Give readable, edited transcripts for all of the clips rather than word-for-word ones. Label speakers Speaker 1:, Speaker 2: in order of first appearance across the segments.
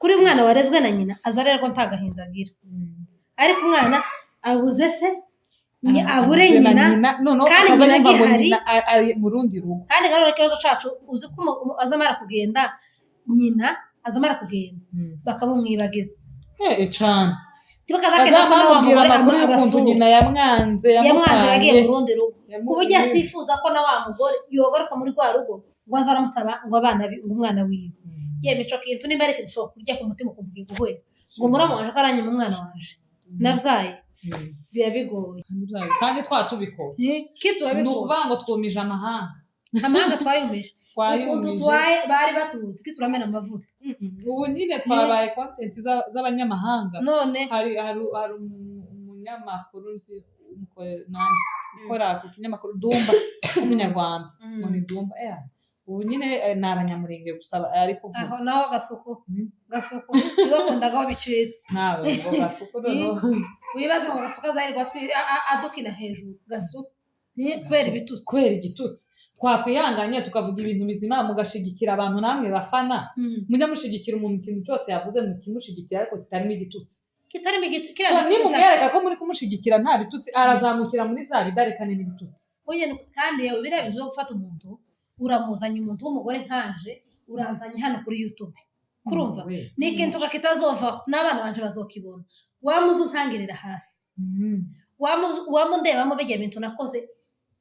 Speaker 1: kuri umwana warezwe na nyina azarerwa ntagahindagira ariko umwana abuze se abure nyina kandi nyina gihari
Speaker 2: mu rundi rugo
Speaker 1: kandi garura ikibazo cacu uzi ko azamara kugenda nyina azamara kugenda bakabumwibagiza
Speaker 2: cyane
Speaker 1: tibakazakenda ko nawe
Speaker 2: amakuru y'ukuntu nyina yamwanze
Speaker 1: yagiye mu rundi rugo ku buryo atifuza ko na wa mugore yogaruka muri rwa rugo ngo azaramusaba ngo umwana wiwe ye mico kintu nimba ariko dushobora kurya ku mutima kuvuga iguhwe ngo muramwaje karanye mu mwana wanje nabyaye biba bigoye
Speaker 2: kandi twatubikoye nukuvuga ngo twumije amahanga
Speaker 1: twayumije bari batuzi ko turamena amavuta
Speaker 2: ubu nyine twabaye content z'abanyamahanga
Speaker 1: none
Speaker 2: hari umunyamakuru ukora ku kinyamakuru Dumba umunyarwanda ngo ni Dumba ubu nyine ni abanyamurenge gusa ari kuvuga
Speaker 1: aho naho gasuku ibakundaga aho bicitse
Speaker 2: nawe ngo gasuku
Speaker 1: wibaze ngo gasuku azarirwa adukina hejuru gasuku kubera
Speaker 2: igitutsi twakwihanganye tukavuga ibintu bizima mugashigikira abantu namwe bafana mujya mushigikira umuntu ikintu cyose yavuze mukimushigikira ariko kitarimo igitutsi nimumwereka ko muri kumushigikira nta bitutsi arazamukira muri bya bidarekane n'ibitutsi
Speaker 1: kandi yewe biriya bintu byo gufata umuntu uramuzanye umuntu w'umugore nkanje urazanye hano kuri YouTube kurumva ni ikintu kitazovaho n'abana banje bazokibona wamuze untangirira hasi wamundebamo bijya bintu nakoze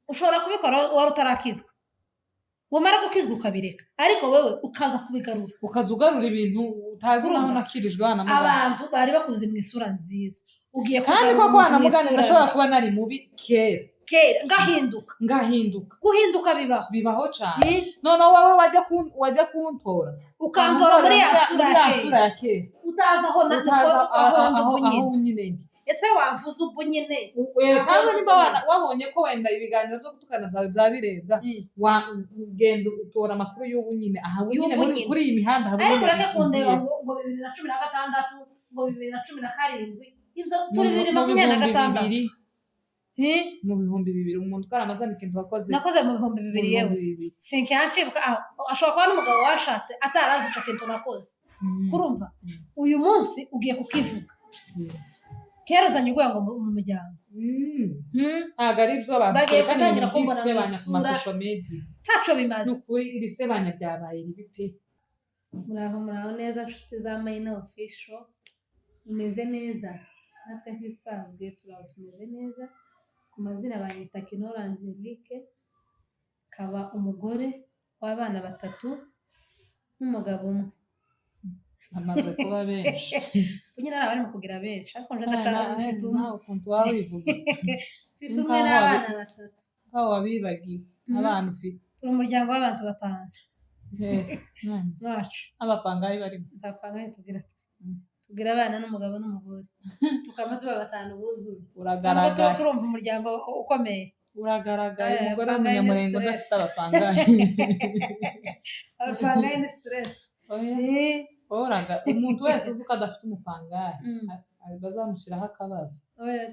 Speaker 1: ushobora kubikora wari utarakizwa wamara gukizwa ukabireka ariko wewe ukaza kubigarura
Speaker 2: ukazugarura ibintu utazi naho nakirijwe hano
Speaker 1: abantu bari bakuze mu isura nziza ugiye
Speaker 2: kandi koko hano mugani ndashobora kuba nari mubi kera
Speaker 1: guhinduka
Speaker 2: bibaho cyane none wowe wajya kuntora
Speaker 1: ukantora muri ya sura ya kera utaza aho nyine ese wamvuze ubu nyine
Speaker 2: cyangwa nimba wabonye ko wenda ibiganiro byo gutukana byawe byabirebwa ugenda utora amakuru y'ubu nyine aha nyine kuri iyi mihanda
Speaker 1: ariko ureke kundeba ngo 2016 ngo 2017 ibyo turi 2026
Speaker 2: mu bihumbi 2000 umuntu ukaramazana ikintu
Speaker 1: nakoze mu bihumbi 2000 yewe sinkiyancibuka ashobora kuba n'umugabo washatse atarazi ico kintu nakoze kurumva uyu munsi ugiye kukivuga kera uzanye uguye ngo mu muryango
Speaker 2: ntabwo ari byo abantu
Speaker 1: bagiye gutangira kumbona
Speaker 2: ku masosho media
Speaker 1: ntaco bimaze
Speaker 2: n'ukuri iri sebanya ryabaye ribi pe
Speaker 1: muraho neza nshuti za Mayina official umeze neza natwe nk'ibisanzwe turaho tumeze neza ku mazina banyita Kinora Angelique kaba umugore w'abana 3 n'umugabo umwe
Speaker 2: amaze kuba benshi
Speaker 1: kunyina nabari mu kugira benshi ariko nje ndacana mfite umwe
Speaker 2: ukuntu wabivuga
Speaker 1: mfite umwe n'abana 3
Speaker 2: aho wabibagiye abana ufite
Speaker 1: turi umuryango w'abantu 5
Speaker 2: wacu abapangayi bari
Speaker 1: ndapangayi tugira abana n'umugabo n'umugore tukamaze 5 buzuye
Speaker 2: uragaragara
Speaker 1: turumva umuryango ukomeye
Speaker 2: uragaragaye umugore w'umunyamurengo udafite abapangayi
Speaker 1: ni stress
Speaker 2: umuntu wese uzi ko adafite umupangayi bazamushyiraho akabazo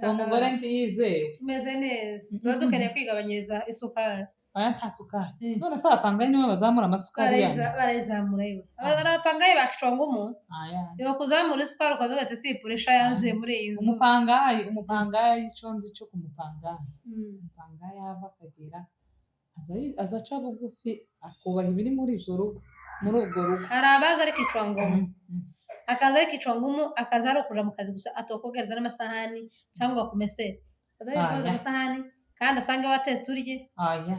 Speaker 2: uwo mugore ntiyizewe
Speaker 1: tumeze neza tuba dukeneye kwigabanyiriza isukari
Speaker 2: nta sukari none se abapangayi niwe bazamura amasukari yanyu
Speaker 1: barayizamura yewe abapangayi bakiconga yo kuzamura isukari ukaza ugahita sipurisha yanzuye muri iyi nzu
Speaker 2: umupangayi icyo nzi cyo umupangayi ava akagera azaca bugufi akubaha ibiri muri ibyo rugo muri ubwo rugo
Speaker 1: hari abaza ari kicwangumu akaza ari kicwangumu akaza ari ukuja mu kazi gusa atokogereza n'amasahani cyangwa kumesera akaza ari koza amasahani kandi asange watetse urye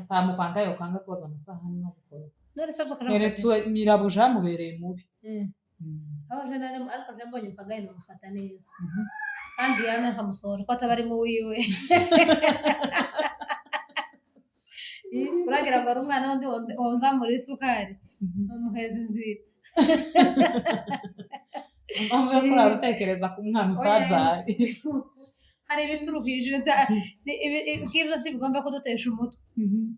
Speaker 2: nta mupangayi ukanga koza amasahani no gukora
Speaker 1: none sabyo
Speaker 2: keretse nyirabuja mubereye mubi
Speaker 1: aho je nari ariko je mbonye umupangayi namufata neza kandi yanga nkamusora ko atabari mu wiwe uragira ngo ari umwana wundi wazamura isukari umuheza inzira
Speaker 2: mpamvu yo kurara utekereza ku mwana utabyaye
Speaker 1: hari ibituruhije ibyo ntibigomba kudutesha umutwe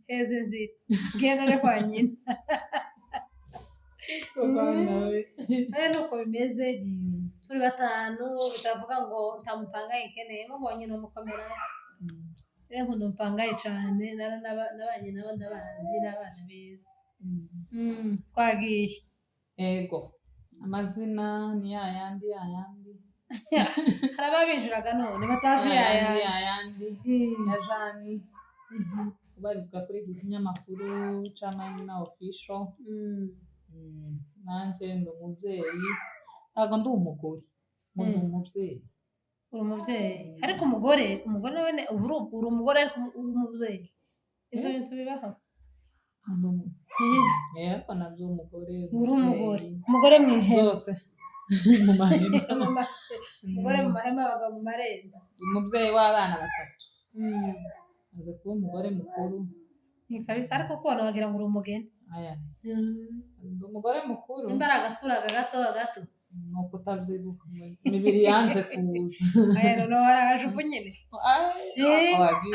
Speaker 1: heza inzira genda kwa nyina nuko bimeze turi 5 bitavuga ngo ntamupangaye nkeneye mubonye n'umukomera rero ndupangaye cyane nabanye nabo ndabazi n'abana beza twagiye
Speaker 2: ego amazina ni yayandi
Speaker 1: hari ababinjiraga none batazi
Speaker 2: yayandi ya Jani ubarizwa kuri iki kinyamakuru Chamana Official. Nanjye ndi umubyeyi ntabwo ndi umugore ndi umubyeyi.
Speaker 1: Uri umubyeyi ariko umugore nawe uri umugore ariko uri umubyeyi, ibyo bintu bibaho?
Speaker 2: Ariko nabyo umugore
Speaker 1: uri umugore mu ihema
Speaker 2: zose mu mahema
Speaker 1: umugore mu mahema abagabo mu marembo.
Speaker 2: Umubyeyi w'abana 3 aza kuba umugore mukuru
Speaker 1: kabisa, ariko kubona wagira ngo uri umugeni.
Speaker 2: Ndi umugore mukuru
Speaker 1: imbaraga asuraga gato
Speaker 2: nuko utabyibuka imibiri yanze kuza
Speaker 1: none waraje ubu nyine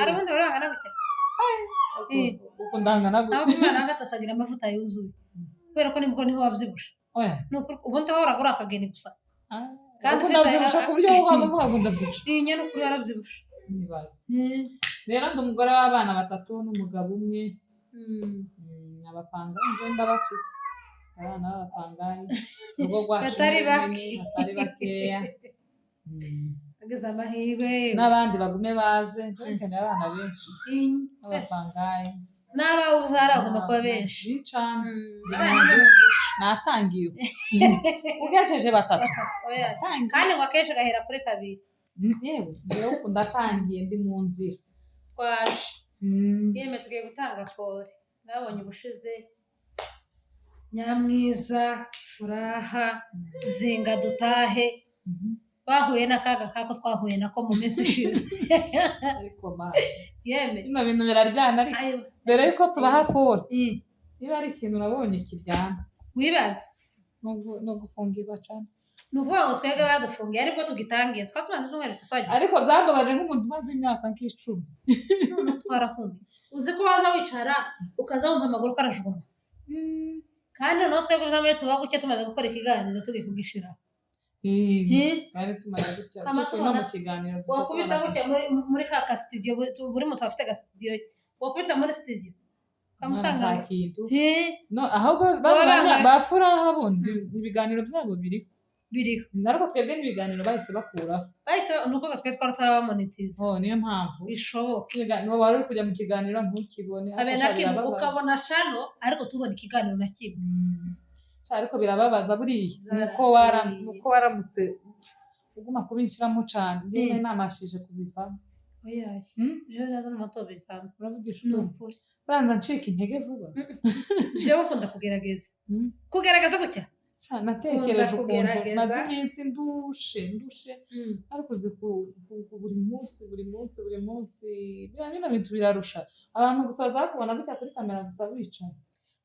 Speaker 1: ari ubundi warangana gutya
Speaker 2: uko ndangana gutya
Speaker 1: ntabwo umwana wa 3 agira amavuta yuzuye kubera ko nibwo niho wabyibusha. Ubundi wahoraga uri akageni gusa
Speaker 2: kandi ufite ku buryo wavuga ngo ndabyibusha.
Speaker 1: Nyine ukuri warabyibusha
Speaker 2: rero ndi umugore w'abana 3 n'umugabo umwe. Abapangayi ngenda bafite abana b'abapangayi ubwo
Speaker 1: batari
Speaker 2: bakeya
Speaker 1: ageze amahirwe
Speaker 2: n'abandi bagume baze nshobora abana benshi b'abapangayi
Speaker 1: n'abawe uzara bagomba kuba benshi
Speaker 2: cyane. Natangiye ugejeje 3
Speaker 1: kandi ngo akenshi gahera kuri 2.
Speaker 2: yewe rero ndatangiye ndi mu nzira
Speaker 1: twaje yeme tugiye gutanga fore. Mwabonye ubushize Nyamwiza, Furaha, Zinga Dutahe bahuye n'akaga kako twahuye nako mu minsi ishize.
Speaker 2: ariko
Speaker 1: yeme
Speaker 2: bino bintu biraryana ariko mbere yuko tubaha pole niba ari ikintu nabonye kiryana
Speaker 1: wibaza
Speaker 2: no gufungirwa cyane.
Speaker 1: Ni ukuvuga ngo twebwe badufungiye ariko tugitangiye tumaze n'umwere tutagiye,
Speaker 2: ariko byambabaje nk'umuntu umaze imyaka nk'icumi
Speaker 1: none twarakumye. Uzi ko waza wicara ukaza wumva amaguru ko arajuguma kandi noneho twebwe byamaye tuba gutya tumaze gukora ikiganiro tugiye kugishiraho
Speaker 2: kandi tumaze gutya
Speaker 1: mu
Speaker 2: kiganiro
Speaker 1: wakubita gutya muri ka studio buri muntu afite ga studio wakubita muri studio kamusanga
Speaker 2: no ahubwo bafuraha bundi ibiganiro byabo biriho ariko twebwe n'ibiganiro bahise bakuraho
Speaker 1: nuko twe twaramonetize.
Speaker 2: Niyo mpamvu
Speaker 1: bishoboka
Speaker 2: niba wari uri kujya mu kiganiro ntukibone
Speaker 1: ukabona shano ariko tubona ikiganiro na kimwe
Speaker 2: ariko birababaza buriya nuko waramutse uguma kubinshiramo cyane njyewe namashije kubivamo.
Speaker 1: jewe nazo n'amato bivamo
Speaker 2: uravugisha ukuri uranza ncika intege vuba.
Speaker 1: jewe ukunda kugerageza gutya
Speaker 2: natekereje ukuntu maze iminsi ndushe ariko uzi buri munsi bino bintu birarusha abantu gusa bazakubona gutya kuri kamera gusa wicaye.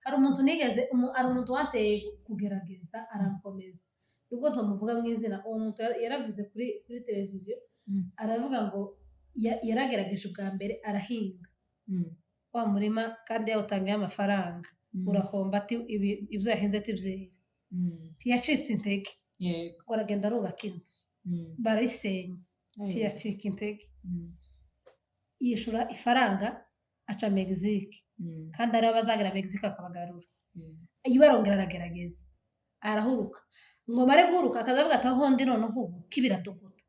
Speaker 1: Hari umuntu wateye kugerageza arakomeza nubwo ntamuvuga mu izina. Uwo muntu yaravuze kuri televiziyo aravuga ngo yaragerageje bwa mbere arahinga wa murima kandi yawutangiye amafaranga urahomba ati ibyo yahinze tibyera ntiyacitse intege ngo aragenda arubaka inzu barayisenya ntiyacika intege yishura ifaranga aca Mexique kandi ariho bazagera Mexique akabagarura iyo arongera aragerageza arahuruka ngo mare guhuruka akazavuga ati aho ndi noneho ubu kibiratogota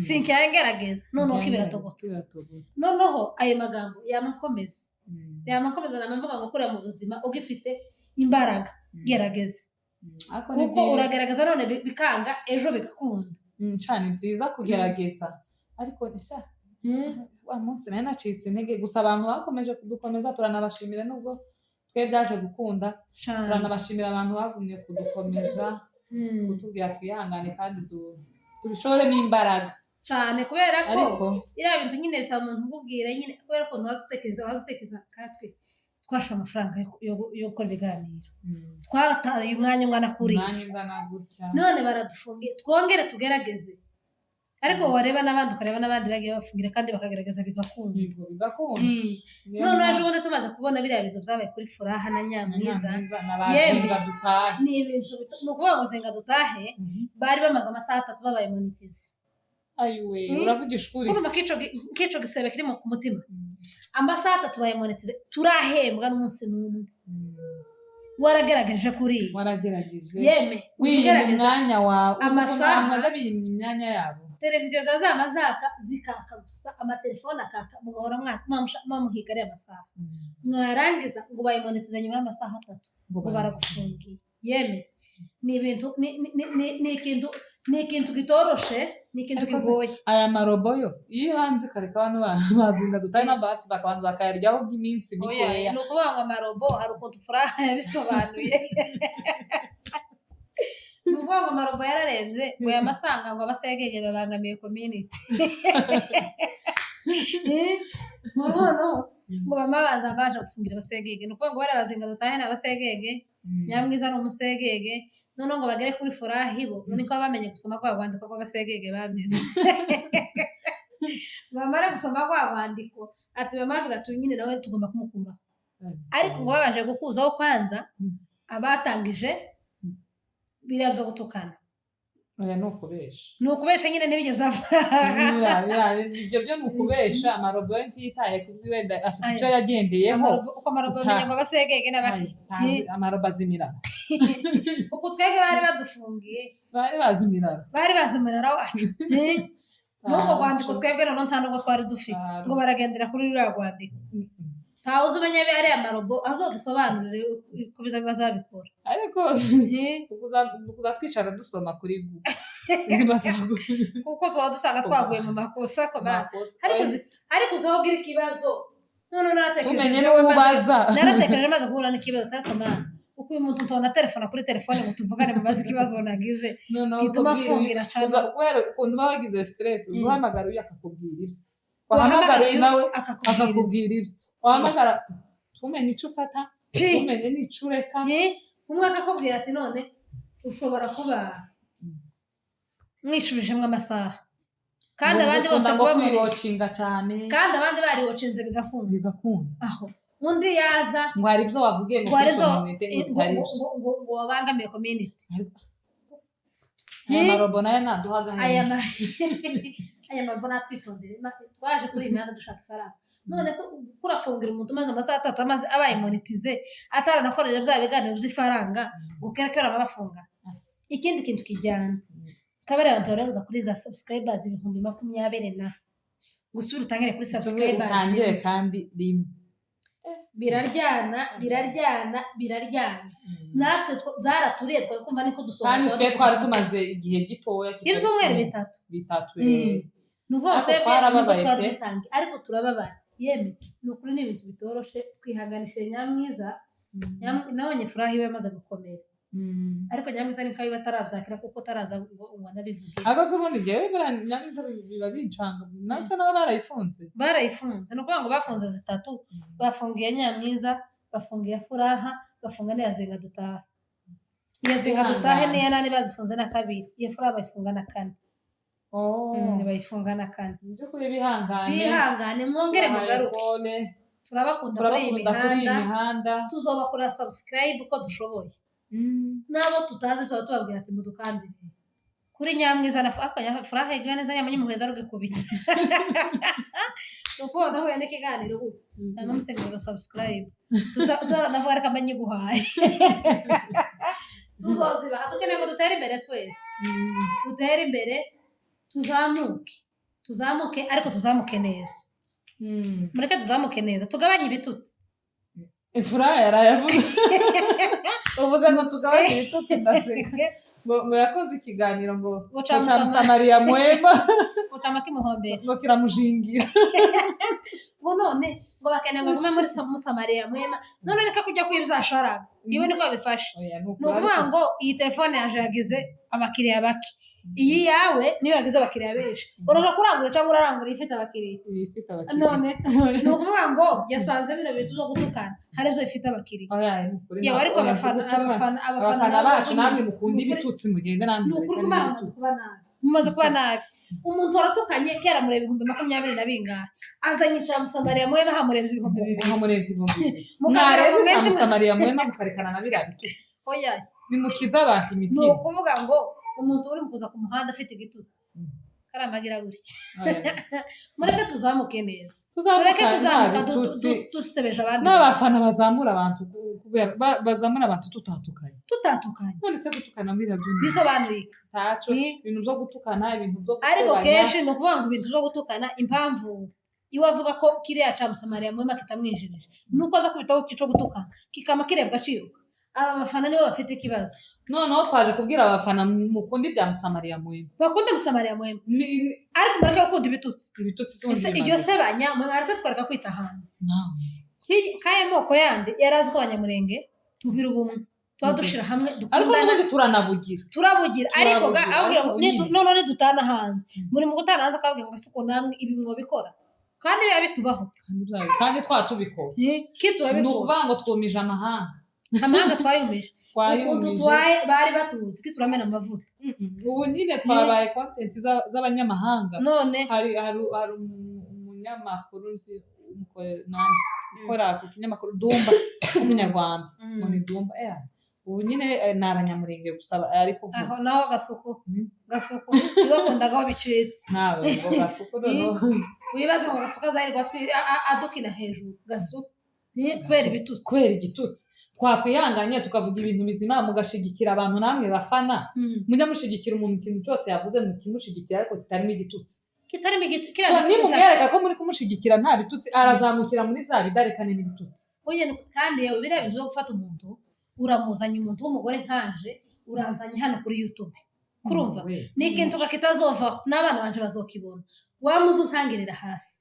Speaker 1: sinkiyagerageza noneho kibiratogota noneho ayo magambo yamakomeza namavuga ngo kuriya mu buzima ugifite imbaraga gerageza kuko uragerageza none bikanga ejo bigakunda
Speaker 2: cyane byiza kugerageza ariko wa munsi nayo nacitse intege gusa abantu bakomeje kudukomeza turanabashimira nubwo twe byaje gukunda turanabashimira abantu bagumye kudukomeza kutubwira twihangane kandi tubishoremo imbaraga
Speaker 1: cyane kubera ko iriya bintu nyine bisaba umuntu ukubwira nyine kubera ko wazutekereza katwe twashe amafaranga yo gukora ibiganiro twataye umwanya ungana kuriya none baradufungiye twongere tugerageze ariko wareba n'abandi ukareba n'abandi bagiye bafungira kandi bakagerageza bigakunda none aje ubundi tumaze kubona biriya bintu byabaye kuri Furaha na Nyamwiza ni ibintu ni ukuvuga ngo Zinga Dutahe bari bamaze amasaha 3 babaye monetize.
Speaker 2: Ayiwe uravugisha ukuri
Speaker 1: urumva kico gisebe kiri ku mutima amasaha 3 baye monetize turahembwa n'umunsi n'umwe waragerageje kuri
Speaker 2: waragerageje
Speaker 1: yeme
Speaker 2: wiyima umwanya wawe
Speaker 1: amasaha
Speaker 2: n'abiyima imyanya yabo
Speaker 1: televiziyo zazama zaka zikaka gusa amatelefone akaka mugahora mwamuhiga ari amasaha mwarangiza ngo bayimonetize nyuma y'amasaha 3 ngo baragufungiye yeme ni ibintu ni ikintu gitoroshe ni ikintu kigoye
Speaker 2: aya maroboyo iyo hanze kareka abantu bazinga dutaye na basi bakabanza bakayaryaho bw'iminsi mikeya
Speaker 1: no kuvuga ngo amarobo hari ukuntu furaha yabisobanuye nuvuga ngo amarobo yararebye ngo yamasanga ngo abasegege babangamiye community ngo bamabaza baje gufungira abasegege nuko ngo barabazinga dutahe na abasegege nyamwiza no umusegege none ngo bagere kuri furahi bo niko bamenye gusoma kwa rwandiko rw'abasegege bandize bamara gusoma kwa rwandiko ati bamavuga tunyine nawe tugomba kumukura ariko ngo babaje gukuzaho kwanza abatangije biriya byo gutukana
Speaker 2: oya nukubesha
Speaker 1: nyine n'ibyo
Speaker 2: ibyo byo nukubesha amarobo ntitaye kuri wenda afite icyo yagendeyeho
Speaker 1: uko amarobo menye ngo abasegege n'abati
Speaker 2: amarobo azimira
Speaker 1: uko twege bari badufungiye
Speaker 2: bari bazimirara
Speaker 1: wacu nuko rwandiko twebwe none nta nubwo twari dufite ngo baragendera kuri ruriya rwandiko ntawe uzi umenya ari amarobo azodusobanurire uko bazabikora
Speaker 2: ariko kuzatwicara dusoma kuri
Speaker 1: kuko tuba dusanga twaguye mu makosa ariko uzaho ubwira ikibazo none naratekereje maze guhura n'ikibazo ariko mana uko uyu muntu tubona telefone kuri telefone ngo tuvugane mubaze ikibazo nagize gituma afungira cyane
Speaker 2: kubera ukuntu uba wagize stress uzahamagara uyu akakubwira ibyo wahamagara nawe akakubwira ibyo wahamagara tumenye icyo ufata tumenye n'icyo ureka
Speaker 1: umwe akakubwira ati none ushobora kuba mwishubijemo amasaha kandi abandi bose kuba
Speaker 2: mwirocinga cyane
Speaker 1: kandi abandi bariwocinze bigakunda aho undi yaza
Speaker 2: ngo hari ibyo wavugiye ngo
Speaker 1: wabangamiye community
Speaker 2: aya marobo nayo naduhaga
Speaker 1: aya marobo natwitondere twaje kuri iyi mihanda dushaka ifaranga none se kurafungira umuntu maze amasaha 3 amaze abaye monetize ataranakorera bya biganiro by'ifaranga ukerekera amabafunga ikindi kintu kijyana kabare abantu baraza kuri za subscribers 2020 na gusubira utangire kuri subscribers
Speaker 2: utangire kandi rimwe
Speaker 1: biraryana natwe zaraturiye twumva niko dusoma
Speaker 2: kandi twe twari tumaze igihe gitoya
Speaker 1: ibyumweru bitatu nuvuga twebwe ariko turababara yeme nukuri ni ibintu bitoroshe twihanganishije nyamwiza nabonye furahi we yamaze gukomera ariko nyamwiza ni kabi batarabyakira kuko taraza ngo nabivuge
Speaker 2: agaze ubundi jewe nyamwiza biba bincanga nase nabo barayifunze
Speaker 1: nuko ngo bafunze 3 bafungiye nyamwiza bafungiye furaha bafunga n'yazenga dutaha yazenga dutahe ne yanani bazifunze na 2 iyo furaha bayifunga na 4 bayifunga na 4
Speaker 2: byo kuri bihangane
Speaker 1: mwongere mugaruke turabakunda kuri iyi mihanda tuzobakora subscribe uko dushoboye nabo tutazi tuba tubabwira ati mudukandire kuri nyamwiza na furaha igane neza nyamenye muheza rugikubita uko naho yane kiganiro gute namusenga subscribe tutanavuga reka manye guhaye tuzoziba hatukene ngo dutere imbere twese dutere imbere tuzamuke ariko tuzamuke neza mureke tuzamuke neza tugabanye ibitutsi
Speaker 2: ifuraha yarayavuze uvuze ngo tugabanye ibitutsi ndaseka ngo yakoze ikiganiro ngo Samariya mwema
Speaker 1: ucama kimuhombera
Speaker 2: ngo kiramujingira
Speaker 1: ngo none ngo bakeneye ngo gume muri Samariya mwema none reka kujya kwibzasharaga iwe niko babifashe nukuvuga ngo iyi telefone yaje yagize abakiriya baki iyi yawe niyo yagize abakiriya benshi urashaka kurangura cyangwa urarangura ifite abakiriya none nukuvuga ngo yasanze bino bintu zo gutukana hari byo ifite abakiriya ya ariko abafana
Speaker 2: bacu namwe mukunda ibitutsi mugende namwe
Speaker 1: mumaze kuba nabi umuntu waratukanye kera mureba 2020 na bingahe azanyisha Samariya mwema hamurebye
Speaker 2: 2020 mwarebye Samariya mwema mukarekana na biriya bitutsi
Speaker 1: oya
Speaker 2: nimukiza abantu imitima
Speaker 1: no kuvuga ngo umuntu uri mukuza ku muhanda afite igitutsi karamagira gutya mureke tuzamuke neza tureke kuzamuka dusebeje abandi
Speaker 2: n'abafana bazamura abantu bazamura abantu tutatukanye none se gutukana muri rabyo
Speaker 1: bisobanuye
Speaker 2: taco ibintu byo gutukana ibintu byo
Speaker 1: ariko kenshi no kuvuga ngo ibintu byo gutukana impamvu iyo avuga ko kiriya ca Musamariya mu makita mwinjirije nuko aza kubitaho kico gutukana kikama kirebwa ciyo aba bafana nibo bafite ikibazo
Speaker 2: noneho twaje kubwira abafana mukunda ibya Musamariya mwemwe
Speaker 1: bakunda Musamariya mwemwe ariko bareke gukunda ibitutsi ese iryo sebanya mwaretse twareka kwita hanze kaye moko yandi yarazi ko abanyamurenge tugira ubumwe twadushira hamwe
Speaker 2: dukundana ariko
Speaker 1: turabugira ariko abwira none dutana hanze muri mu gutana hanze akabwira ngo siko namwe ibi mwo bikora kandi biba bitubaho
Speaker 2: kandi twatubikora
Speaker 1: kiturabikora
Speaker 2: ngo twumije
Speaker 1: amahanga twayumije bari batuzi ko turamena amavuta
Speaker 2: ubu nyine twabaye content z'abanyamahanga
Speaker 1: none
Speaker 2: hari umunyamakuru ukora ku kinyamakuru Dumba umunyarwanda ngo ni Dumba ubu nyine ni abanyamurenge gusa ari kuvuga
Speaker 1: aho naho gasuku ibakundagaho bicitse
Speaker 2: nawe ngo gasuku
Speaker 1: wibaze ngo gasuku azarirwa adukina hejuru gasuku kubera
Speaker 2: igitutsi twakwihanganye tukavuga ibintu bizima mugashigikira abantu namwe bafana mujya mushigikira umuntu ikintu cyose yavuze mukimushigikira ariko kitarimo igitutsi nimumwereka ko muri kumushigikira nta bitutsi arazamukira muri bya bidarekane n'ibitutsi
Speaker 1: kandi yewe biriya bintu byo gufata umuntu uramuzanye umuntu w'umugore nkanje urazanye hano kuri YouTube kurumva ni ikintu kitazovaho n'abana banje bazokibona wamuze untangirira hasi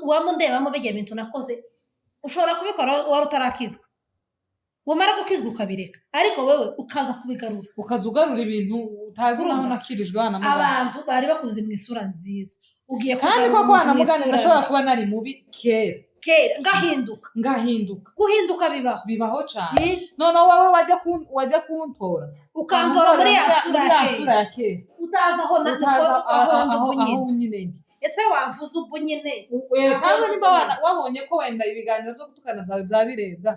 Speaker 1: wamundebamo bijya bintu nakoze ushobora kubikora wari utarakizwa wamara gukizwa ukabireka ariko wewe ukaza kubigarura
Speaker 2: ukazugarura ibintu utazi naho nakirijwe hano
Speaker 1: abantu bari bakuze mu isura nziza ugiye
Speaker 2: kandi koko hano mugani ndashobora kuba nari mubi kera
Speaker 1: guhinduka
Speaker 2: bibaho cyane none wowe wajya kuntora
Speaker 1: ukantora muri ya sura ya kera utaza aho nyine ese wamvuze ubu nyine
Speaker 2: cyangwa niba wabonye ko wenda ibiganiro byo gutukana byawe byabirebwa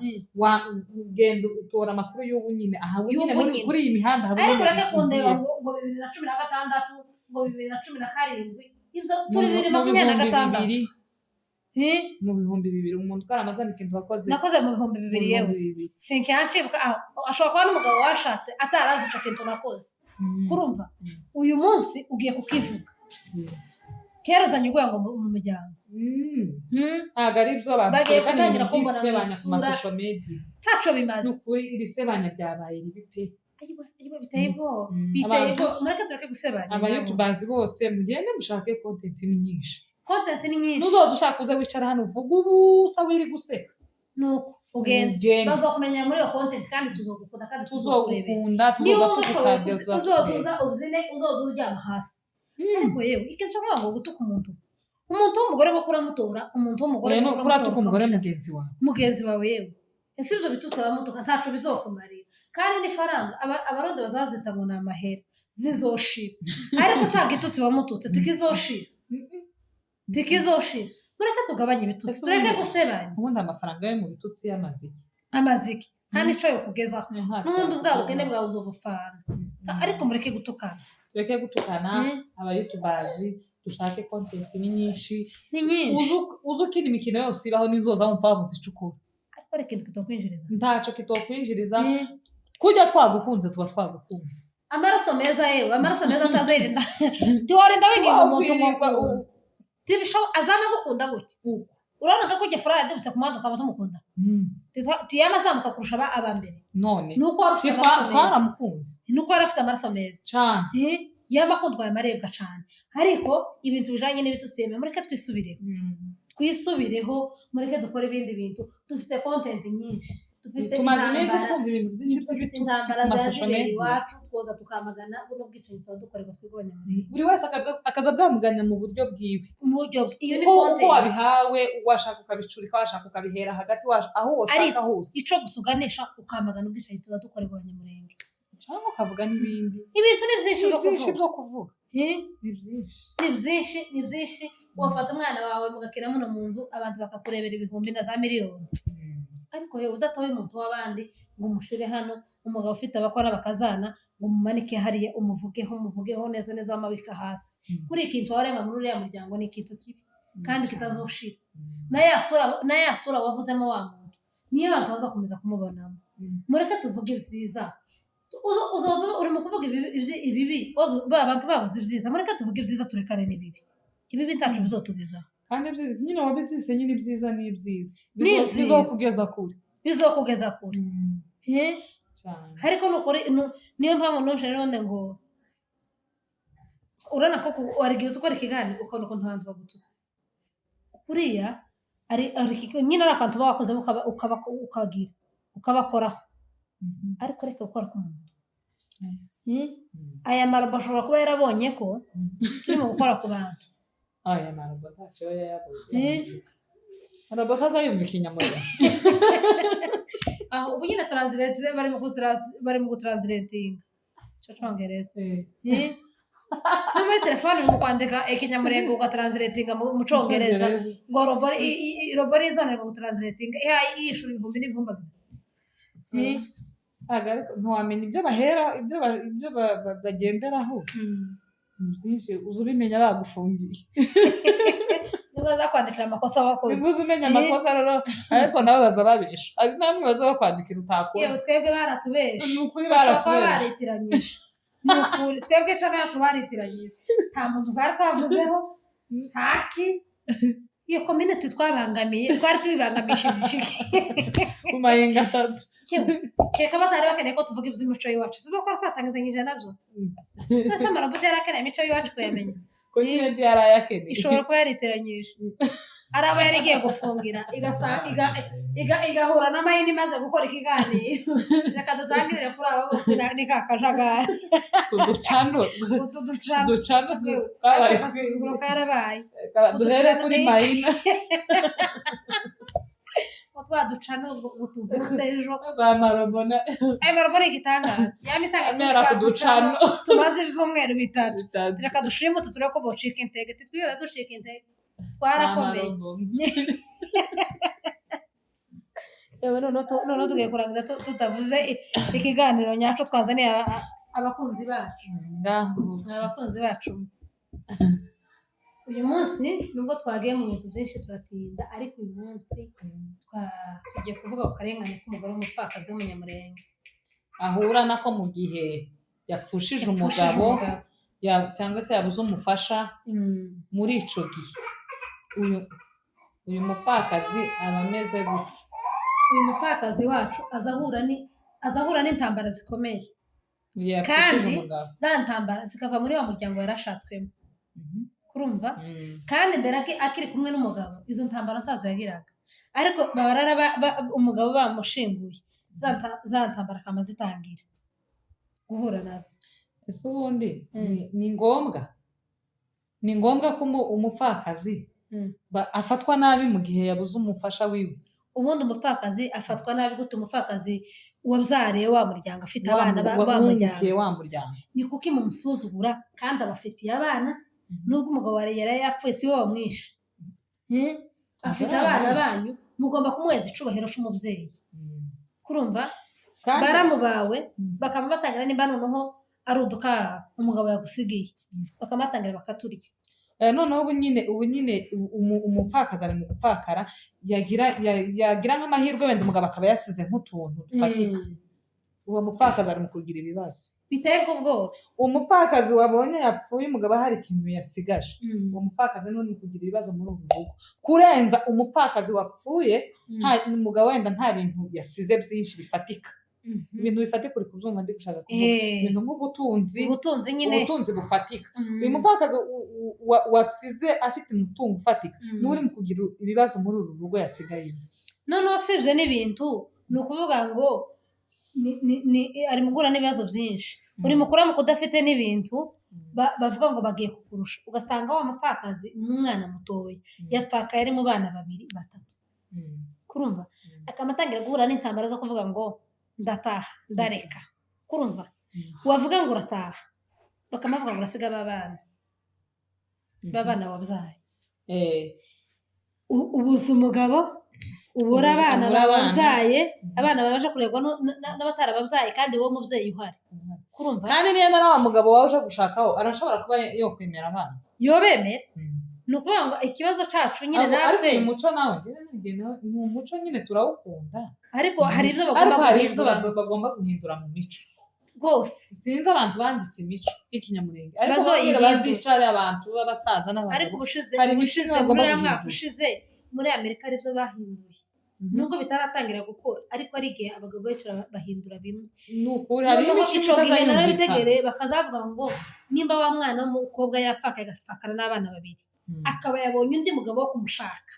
Speaker 2: ugenda utora amakuru y'ubu nyine aha nyine kuri iyi mihanda
Speaker 1: ariko ureke kundeba ngo 2016 ngo 2017 ibyo turi 2026
Speaker 2: mu bihumbi 2000 umuntu ukaramazana ikintu
Speaker 1: nakoze mu bihumbi 2000 yewe sinki yancibuka ashobora kuba n'umugabo washatse atarazi ico kintu nakoze kurumva uyu munsi ugiye kukivuga kera uzanye uguye ngo mu muryango
Speaker 2: ntabwo ari byo abantu
Speaker 1: bagiye gutangira kumbona
Speaker 2: ku masosho media
Speaker 1: ntaco bimaze
Speaker 2: n'ukuri iri sebanya ryabaye ribi pe
Speaker 1: biteye ubwoba mureke tureke gusebanya
Speaker 2: abayutubazi bose mugende mushake content ni nyinshi
Speaker 1: nuzoza
Speaker 2: ushaka uza wicara hano uvuga ubusa wiri guseka
Speaker 1: nuko ugenda bazokumenya muri iyo content kandi tuzogukunda kandi
Speaker 2: tuzogukunda tuzoza
Speaker 1: uzoza uryama hasi ariko yewe ikintu cyo ngo gutuka umuntu w'umugore ko kuramutora umuntu w'umugore
Speaker 2: no kuratuka umugore mugenzi
Speaker 1: wawe yewe ese ibyo bitutse bamutuka ntaco bizokumarira kandi ni faranga abaronde bazazita ngo na mahera zizoshira ariko cyaga itutse bamututse tikizoshira mureke tugabanye ibitutsi tureke gusebanya
Speaker 2: ubundi amafaranga yo mu bitutsi
Speaker 1: amaziki kandi ico yo kugezaho n'ubundi bwabo bwene bwawe uzobufana ariko mureke gutukana
Speaker 2: tureke gutukana abayutubazi dushake content ni nyinshi uzukina imikino yose ibaho nizoza wumva wabuze icukura
Speaker 1: ariko reka kitokwinjiriza
Speaker 2: ntaco kitokwinjiriza kujya twagukunze tuba twagukunze
Speaker 1: amaraso meza atazirinda tiwarinda winginga umuntu tibisho azama gukunda gutya urabona ko kujya furaya dubise ku muhanda ukaba tumukunda tiyama zamuka kurusha abambere
Speaker 2: none
Speaker 1: nuko
Speaker 2: twaramukunze
Speaker 1: nuko arafite amaraso meza
Speaker 2: cyane
Speaker 1: yamakundwa yamarebwa cyane ariko ibintu bijanye n'ibitutseme mureke twisubireho mureke dukora ibindi bintu dufite content nyinshi
Speaker 2: tumaze iminsi twumva ibintu byinshi by'ibitutsi ku masosho media
Speaker 1: iwacu twoza tukamagana buno bwicanyi tuba dukorerwa twigabanya muri
Speaker 2: buri wese akaza bwamuganya mu buryo bwiwe
Speaker 1: iyo ni content
Speaker 2: uko wabihawe washaka ukabicurika washaka ukabihera hagati aho woshaka hose
Speaker 1: ico gusuganisha ukamagana ubwicanyi tuba dukorerwa abanyamurenge
Speaker 2: cyangwa ukavuga n'ibindi
Speaker 1: ibintu ni byinshi
Speaker 2: byo kuvuga
Speaker 1: ni byinshi wafata umwana wawe mugakina muno mu nzu abantu bakakurebera ibihumbi na za miliyoni ariko yewe udatoye umuntu w'abandi ngo umushire hano umugabo ufite abakora bakazana ngo umumanike hariya umuvugeho neza wamabika hasi kuri ikintu warema muri uriya muryango ni ikintu kibi kandi kitazoshira na ya sura wavuzemo wa muntu niyo abantu bazakomeza kumubonamo mureke tuvuge ibyiza uzoza urimo kuvuga ibibi abantu babuze ibyiza mureke tuvuge ibyiza turekane n'ibibi ibibi ntacu bizotugezaho
Speaker 2: kandi ibyiza nyine wabibyise nyine ibyiza ni ibyiza bizokugeza kure ariko niyo mpamvu nuje rero ngo urana ko warigiye ukora ikiganiro ukabona ukuntu abantu bagututse kuriya nyine ari akantu bakoze ukabakoraho ariko reka gukora ku muntu aya marobo ashobora kuba yarabonye ko turimo gukora ku bantu aya marobo ntacyo yayabonye marobo sasa yumva ikinyamurenge
Speaker 1: aho ubu nyine translate barimo gutranslatinga cyo cyongereza no muri telefone mu kwandika ikinyamurenge ugatranslatinga mu cyongereza ngo robo rizonera mu gutranslatinga yishura ibihumbi n'ibihumbagiza
Speaker 2: ntiwamenya ibyo bahera ibyo bagenderaho ni byinshi uzi ubimenya bagufungiye
Speaker 1: nibwo bazakwandikira amakosa wakoze
Speaker 2: uzi umenya amakosa rero ariko nabo baza babesha ari namwe baza bakwandikira utakoze
Speaker 1: yewe twebwe baratubesha
Speaker 2: ni ukuri baratubesha
Speaker 1: baritiranyije ni ukuri twebwe cana yacu baritiranyije nta muntu twari twavuzeho ntaki iyo community twabangamiye twari tubibangamishije
Speaker 2: ku mayenga atatu
Speaker 1: keka batari bakeneye ko tuvuga iby'imico y'iwacu si uko twatangizanyije nabyo mbese amaroboto yari akeneye imico y'iwacu kuyamenya
Speaker 2: ko nyine yari ayakeneye
Speaker 1: ishobora kuba yariteranyije ari abo yari igiye gufungira igahura n'amayini imaze gukora ikiganiro reka dutangirire kuri abo bose ni ka kajagari utu ducano agasuzuguro karabaye
Speaker 2: duhere kuri mayina
Speaker 1: twaducana utuvutse ejo
Speaker 2: amarobo
Speaker 1: ni igitangaza yamitanga
Speaker 2: ducano
Speaker 1: tumaze ibyumweru bitatu reka dushime turebe ko bocika intege titwiyoza dushika intege twarakomeye yewe noneho tugiye kurangiza tutavuze ikiganiro nyacyo twazaniye abakunzi bacu uyu munsi nubwo twagiye mu bintu byinshi turatinda ariko uyu munsi tugiye kuvuga ku karengane k'umugore w'umupfakazi w'umunyamurenge
Speaker 2: ahura nako mu gihe yapfushije umugabo cyangwa se yabuze umufasha muri ico gihe uyu mupfakazi aba ameze gutya
Speaker 1: uyu mupfakazi wacu azahura n'intambara zikomeye kandi za ntambara zikava muri wa muryango yarashatswemo kurumva kandi mbere akiri kumwe n'umugabo izo ntambara ntazo yagiraga ariko umugabo bamushinguye za ntambara akama zitangira guhura nazo
Speaker 2: ese ubundi ni ngombwa ko umupfakazi afatwa nabi mu gihe yabuze umufasha wiwe
Speaker 1: ubundi umupfakazi afatwa nabi gute umupfakazi wabyariye wa muryango afite abana ba muryango ni kuki mumusuzugura kandi abafitiye abana nubwo umugabo yari yapfuye si we wamwishe afite abana banyu mugomba kumuheza icubahiro c'umubyeyi kurumva baramu bawe bakaba batangira nimba noneho ari udukaha umugabo yagusigiye bakamutangira bakaturya
Speaker 2: noneho ubu nyine umupfakazi ari mu gupfakara yagira nk'amahirwe wenda umugabo akaba yasize nk'utuntu dufatika uwo mupfakazi ari mu kugira ibibazo
Speaker 1: biteye ubwoba
Speaker 2: umupfakazi wabonye yapfuye umugabo hari ikintu yasigaje uwo mupfakazi n'uri kugira ibibazo muri ubu rugo kurenza umupfakazi wapfuye umugabo wenda nta bintu yasize byinshi bifatika ibintu bifatika uri kubyumva ndi gushaka kuvuga ibintu nk'ubutunzi bufatika uyu mupfakazi wasize afite umutungo ufatika n'uri mu kugira ibibazo muri uru rugo yasigayemo
Speaker 1: noneho usibye n'ibintu ni ukuvuga ngo ari mu guhura n'ibibazo byinshi uri mukuru mu kudafite n'ibintu bavuga ngo bagiye kukurusha ugasanga wa mupfakazi n'umwana mutoya yapfakaye ari mu bana 2 3 kurumva akamatangira guhura n'intambara zo kuvuga ngo ndataha ndareka kurumva wavuga ngo urataha bakamavuga ngo urasiga babana wabyaye ubuze umugabo ubura abana babyaye abana babaje kurebwa n'abatarababyaye kandi wowe mubyeyi uhari kurumva
Speaker 2: kandi niyo na wa mugabo wawe uje gushakaho arashobora kuba yokwemera abana
Speaker 1: yobemera ni ukuvuga ngo ikibazo cacu nyine natwe
Speaker 2: ariko umuco nawe ni umuco nyine turawukunda
Speaker 1: ariko hari ibyo
Speaker 2: bagomba guhindura mu mico
Speaker 1: rwose
Speaker 2: sinzi abantu banditse imico y'ikinyamurenge ariko bazicare abantu b'abasaza n'abagabo
Speaker 1: ariko ubushize muri mwaka ushize muri Amerika aribyo bahinduye nubwo bitaratangira gukora ariko ari igihe abagabo bicara bahindura bimwe
Speaker 2: nukuri hari imico
Speaker 1: itazayumvikana bakazavuga ngo nimba wa mwana w'umukobwa yafaka agasakara n'abana babiri akaba yabonye undi mugabo wo kumushaka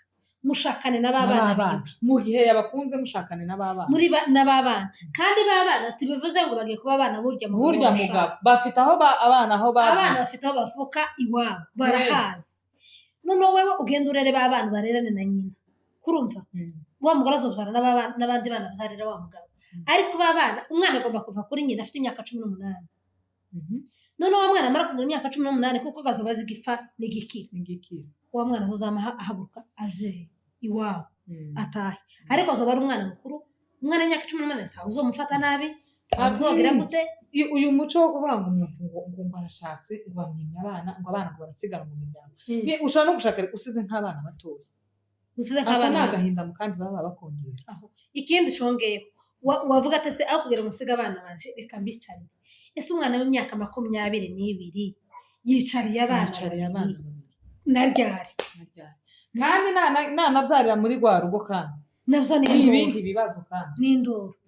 Speaker 1: mushakane n'ababana biwe
Speaker 2: mu gihe yabakunze mushakane n'ababana
Speaker 1: muri n'ababana kandi babana tubivuze ngo bagiye kuba abana burya
Speaker 2: mugabo bafite aho abana
Speaker 1: bafite aho bavuka iwabo barahazi noneho wewe ugenda urere babana barerane na nyina kurumva wa mugore azobyara n'abandi bana bazarira wa mugabo ariko babana umwana agomba kuva kuri nyina afite imyaka 18 noneho wa mwana amara kugira imyaka 18 kuko gazoba zigifa n'igikira wa mwana azozama ahaguruka aje iwabo atahe ariko azoba ari umwana mukuru umwana w'imyaka 18 ntawe uzomufata nabi azogira gute
Speaker 2: uyu muco wo kuvuga ngo umuntu ngo arashatse ngo bamwimye abana ngo abana ngo barasigara mu miryango ushobora no gushaka usize nk'abana batoya
Speaker 1: usize nk'abana
Speaker 2: agahinda mu kandi baba bakongera
Speaker 1: ikindi congeyeho wavuga ate se aho kugira umusiga abana banje reka mbicare ese umwana w'imyaka 22 yicariye abana naryari
Speaker 2: kandi nanabyarira muri rwa rugo kandi
Speaker 1: nabyo ni
Speaker 2: ibindi bibazo kandi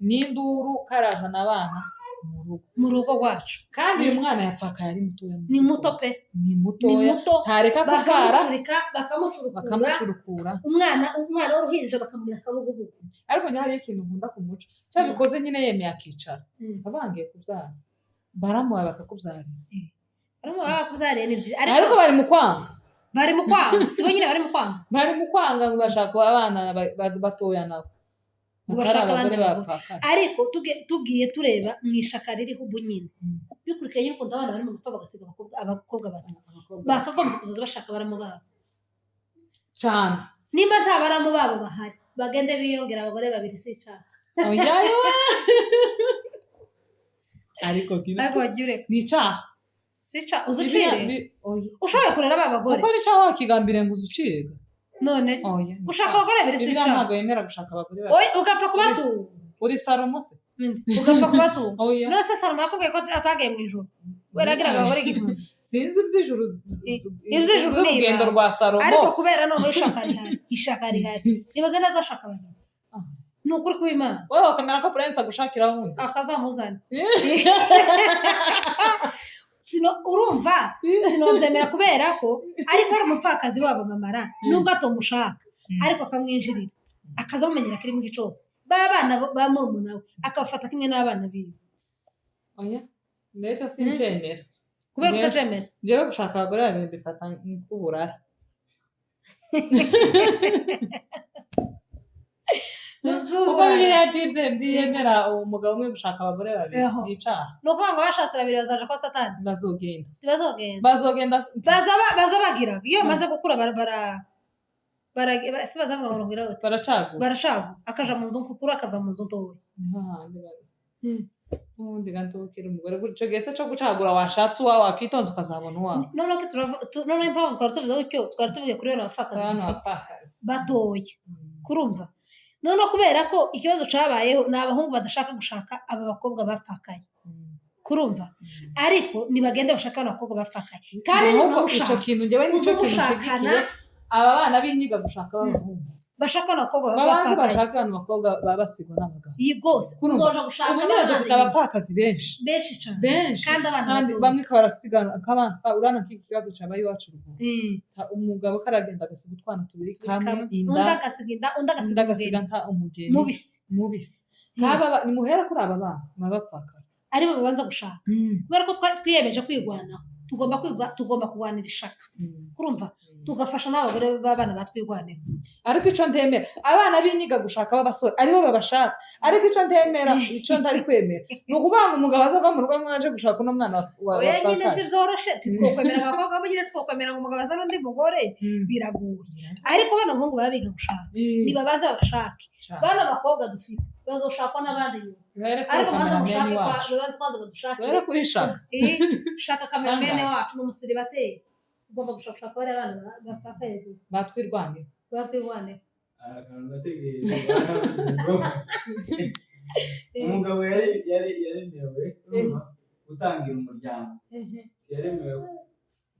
Speaker 2: n'induru karazana abana
Speaker 1: mu rugo rwacu
Speaker 2: kandi uyu mwana yapfakaye ari mutoya
Speaker 1: ni muto pe
Speaker 2: ni mutoya ntareka kubyara
Speaker 1: bakamucurukura umwana w'uruhinja bakamubwira akabugubugu
Speaker 2: ariko nyari ikintu nkunda ku muco cyabikoze nyine yemeye akicara avangiye kubyara baramuha bakakubyarira
Speaker 1: ni byiza
Speaker 2: ariko bari mu kwanga
Speaker 1: sibo nyine
Speaker 2: bari mu kwanga ngo bashaka abana batoya nabo
Speaker 1: bashaka abandi ariko tugiye tureba mu ishaka ririho ubu nyine bikurikiranye n'ukuntu abana bari mu gupfa bagasiga abakobwa bato bakagombye kuzoza bashaka abaramu babo
Speaker 2: cyane
Speaker 1: nimba nta baramu babo bahari bagende biyongera abagore babiri si icyaha
Speaker 2: ariko ni icyaha
Speaker 1: sica uzucire ushoboye kurera abagore
Speaker 2: kuko nicyo wakigambire ngo uzucirega
Speaker 1: none ushaka abagore babiri sica
Speaker 2: ntabwo yemera gushaka abagore babiri
Speaker 1: ugapfa kubatunga
Speaker 2: uri Salomo se
Speaker 1: ugapfa kubatunga none se Salomo yakubwiye ko atagiye mu ijuru weragiraga abagore igihumbi
Speaker 2: sinzi iby'ijuru
Speaker 1: urugendo
Speaker 2: rwa Salomo
Speaker 1: ariko kubera none ishaka rihari nibagenda azashaka babiri ni ukuri kw'Imana
Speaker 2: wowe wakamera ko Prince agushakira wundi
Speaker 1: akazamuzana urumva sinobyemera kubera ko ariko ari umupfakazi wabo mamara nubwo atamushaka ariko akamwinjirira akazamumenyera kiri mu cyose babana ba murumuna we akafata kimwe n'abana biwe
Speaker 2: ndetse sinjemera
Speaker 1: kubera utajemera
Speaker 2: jewe gushaka abagore babiri bifata nk'uburara kuko biriya byemera umugabo umwe gushaka abagore babiri bicara
Speaker 1: ni ukuvuga ngo bashatse babiri bazaja kwa Satani
Speaker 2: bazogenda
Speaker 1: baza bagira iyo bamaze gukura si bazavuga ngo baracagura akaja mu nzu nkukuru akava mu nzu ntoya
Speaker 2: ubundi gantokera umugore icyo gihe se cyo gucagura washatse uwawe wakitonze ukazabona uwawe
Speaker 1: noneho impamvu twari tuvuze gutyo twari tuvuye kuri bano bapfakazi batoya kurumva noneho kubera ko ikibazo cyabayeho ni abahungu badashaka gushaka aba bakobwa bapfakaye kurumva ariko nibagende bashaka abana bakobwa bapfakaye kandi
Speaker 2: icyo kintu njyewe nicyo kintu kigikiye aba bana b'inyiga gushaka abahungu
Speaker 1: bashaka abakobwa bapfakaye
Speaker 2: bashaka abantu bakobwa babasigwa n'abagabo
Speaker 1: iyi rwose uzoja gushaka
Speaker 2: abana dufite abapfakazi benshi
Speaker 1: cyane kandi abana
Speaker 2: bamwe kabarasiga urana nk'iki kibazo cyabaye iwacu ruguru umugabo karagenda agasiga utwana tubiri kamwe inda undi agasiga nka umugeni mubisi nimuhera kuri aba bana babapfakara
Speaker 1: ari bo babanza gushaka kubera ko twiyemeje kwigwanaho tugomba kurwanira ishaka kurumva tugafasha n'abagore b'abana batwigwaneho
Speaker 2: ariko icyo ndemera abana b'inyiga gushaka b'abasore aribo babashaka ariko icyo ndemera icyo ntari kwemera ni ukuvuga ngo umugabo azava mu rugo mwaje gushaka uno mwana
Speaker 1: oya nyine ntibyoroshe titwokwemera abakobwa bo nyine twokwemera ngo umugabo azane undi mugore biraguye ariko bano bahungu baba biga gushaka nibabaze babashake bano bakobwa dufite bazoshakwa n'abandi nyuma ariko maze mushake kwanza badushake
Speaker 2: kuri shaka
Speaker 1: shaka kameramene wacu n'umusiribateri ugomba gushaka bari abana bapakaye batwirwane
Speaker 3: umugabo yaremewe gutangira umuryango yaremewe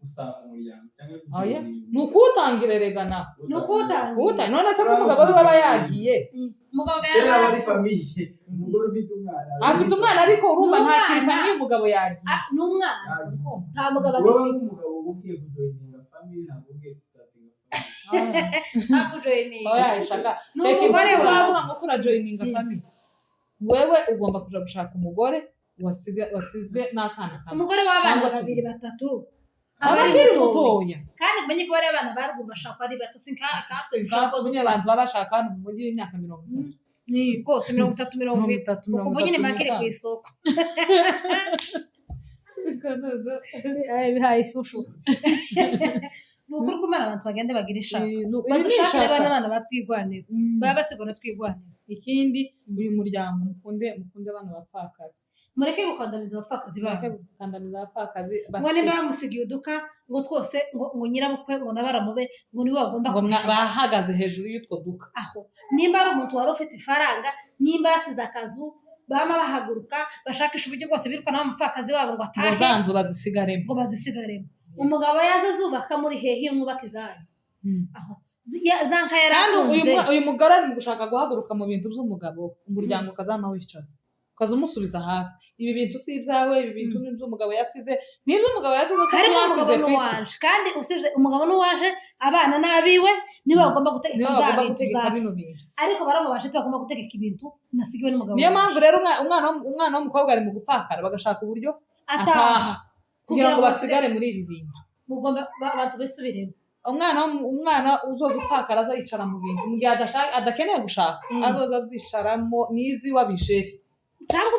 Speaker 3: usanga umuryango
Speaker 2: cyangwa nukuwutangira regana nukuwutangira none se ko umugabo we baba yagiye
Speaker 1: umugabo
Speaker 3: ari famiye umugore afite
Speaker 2: umwana ariko urumva nta kintu famiye umugabo yagiye
Speaker 1: n'umwana nta mugabo agifite
Speaker 3: umugabo ugiye kujoininga famiye ntabwo ugiye starting
Speaker 1: ntabwo joininga
Speaker 2: oya ishaka reka ibyo bavuga ngo kura joininga famiye wewe ugomba kuja gushaka umugore wasizwe n'akana kamwe
Speaker 1: umugore w'abana 2-3
Speaker 2: abakiri mutoya
Speaker 1: kandi umenye ko bari abana barugumba shaka ari bato sinkatwe
Speaker 2: abantu babashaka hano mu mujyi w'imyaka 30
Speaker 1: ni rwose 30 ubu nyine makire ku isoko bihaye ishusho nukuri kumara abantu bagende bagira ishaka badushakire abana batwigwanira baba basigura twigwanira
Speaker 2: ikindi uyu muryango mukunde abana bapfakazi
Speaker 1: mureke gukandamiza abapfakazi
Speaker 2: ngo
Speaker 1: niba bamusigiye uduka ngo twose ngo nyirabukwe ngo nabaramube ngo nibo bagomba
Speaker 2: bahagaze hejuru y'utwo duka
Speaker 1: aho nimba ari umuntu wari ufite ifaranga nimba yasize akazu bama bahaguruka bashakisha uburyo bwose birukana abapfakazi babo ngo atahe
Speaker 2: ngo zanzu bazisigaremo
Speaker 1: umugabo yaza zubaka muri hehe mwubaka izanyu aho zanka yaratunze
Speaker 2: uyu mugore ari gushaka guhaguruka mu bintu by'umugabo umuryango ukazama wicaza ukazumusubiza hasi ibi bintu si ibyawe ibi bintu ni by'umugabo yasize nibyo umugabo yasize
Speaker 1: ariko umugabo n'uwaje kandi usibye umugabo n'uwaje abana n'abiwe nibo bagomba gutegeka za bintu zasi ariko baramubashe bagomba gutegeka ibintu nasigiwe n'umugabo
Speaker 2: niyo mpamvu rero umwana w'umukobwa ari mu gufakara bagashaka uburyo ataha kugira ngo basigare muri ibi bintu
Speaker 1: mugomba abantu bisubiremo
Speaker 2: umwana uzoza upfakara azayicara mu bintu mu gihe adakeneye gushaka azoza abyicaramo n'ibyo wabijere
Speaker 1: cyangwa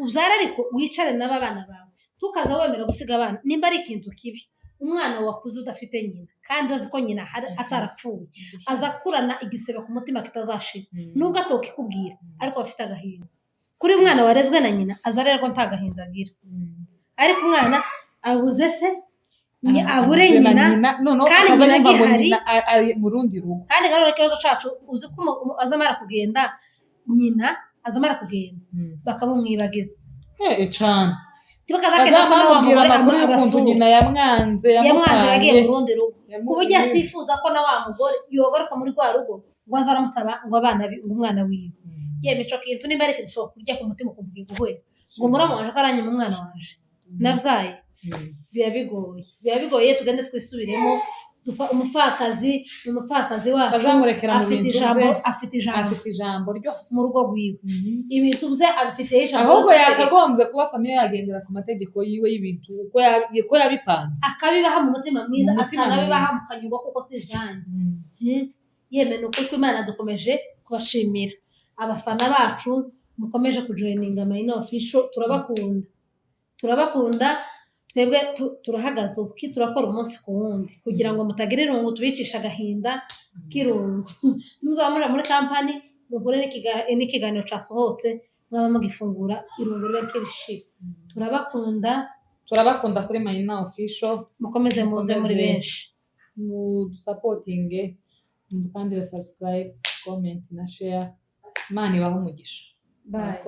Speaker 1: ubyare ariko wicare n'abana bawe tukaza wemera gusiga abana nimba ari ikintu kibi umwana wakuze udafite nyina kandi azi ko nyina atarapfuye aza kurana igisebe ku mutima kitazashira nubwo atokikubwira ariko bafite agahinda kuri umwana warezwe na nyina aza rero ko nta gahinda agira ariko umwana abuze se abure nyina kandi nyina gihari
Speaker 2: mu rundi rugo
Speaker 1: kandi garora ikibazo cacu uzi ko azamara kugenda nyina azamara kugenda bakamumwibagiza
Speaker 2: cyane
Speaker 1: tibakazakenda ko nawe
Speaker 2: amakuru y'ukuntu nyina yamwanze
Speaker 1: yagiye mu rundi rugo ku buryo atifuza ko na wa mugore yogaruka muri rwa rugo ngo aza aramusaba ngo umwana wiwe yemico kintu nimba ariko dushobora kurya ku mutima ukumva iguhwe ngo muramwaje ko aranye mu mwana waje nabyaye biba bigoye tugende twisubiremo umupfakazi wacu afite ijambo ryose mu rugo rwiwe ibintu bye abifiteho ijambo
Speaker 2: ahubwo yakagombye kuba famiye yagendera ku mategeko yiwe y'ibintu uko yabipanze
Speaker 1: akabibaha mu mutima mwiza atanabibaha mu kanyurwa kuko si ijyanye yemeye ni ukuri ko Imana dukomeje kubashimira abafana bacu mukomeje kujoininga Marina Official turabakunda twebwe turahagaze ubuki turakora umunsi ku wundi kugira ngo mutagira irungu tubicisha agahinda k'irungu muzamura muri kampani muhure n'ikiganiro casohose mwaba mugifungura irungu ribe kirishira turabakunda kuri Marina Official mukomeze muze muri benshi
Speaker 2: mu supportinge mukandire subscribe comment na share Imana ibahe umugisha
Speaker 1: bye.